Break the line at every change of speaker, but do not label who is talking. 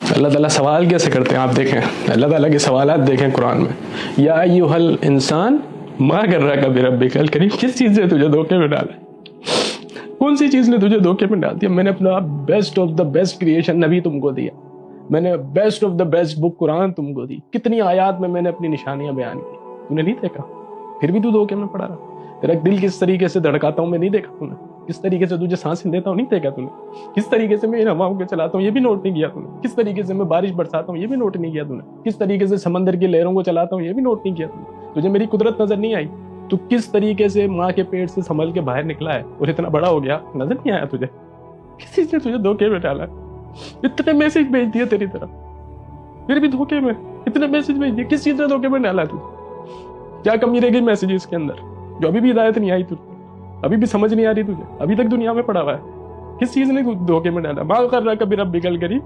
अल्लाह ताला सवाल कैसे करते हैं आप देखें, अल्लाह ताला के सवालात देखें कुरान में। या अय्युहल इंसान मा गर्रका बिरब्बिकल करीम, किस चीज़ से तुझे धोखे में डाला है? कौन सी चीज़ ने तुझे धोखे में डाल दिया? मैंने अपना best of the best creation नबी तुमको दिया, मैंने best of the best book Quran तुमको दी, कितनी आयात में मैंने अपनी निशानियां बयान की, तूने नहीं देखा, फिर भी तू धोखे में पड़ा रहा। तेरा दिल किस तरीके से धड़काता हूँ मैं नहीं देखा तूने, किस तरीके से तुझे सांसें देता हूँ नहीं देखा तूने, किस तरीके से मैं इन हवाओं को चलाता हूँ ये भी नोट नहीं किया तूने, किस तरीके से मैं बारिश बरसाता हूँ ये भी नोट नहीं किया तूने, किस तरीके से समंदर की लहरों को चलाता हूँ ये भी नोट नहीं किया तूने। तुझे मेरी कुदरत नजर नहीं आई? तू किस तरीके से माँ के पेट से संभल के बाहर निकला है और इतना बड़ा हो गया, नजर नहीं आया तुझे? किसी ने तुझे धोखे में डाला? इतने मैसेज भेज दिए तेरी तरफ, फिर भी धोखे में इतने मैसेज भेज दिए, किस चीज ने धोखे में डाला तुझे? क्या कमी रह गई मैसेजेस के अंदर जो अभी भी हिदायत नहीं आई तुझे, अभी भी समझ नहीं आ रही तुझे, अभी तक दुनिया में पड़ा हुआ है? किस चीज ने धोखे में डाला? माँ कर रहा कभी रब बिगल करी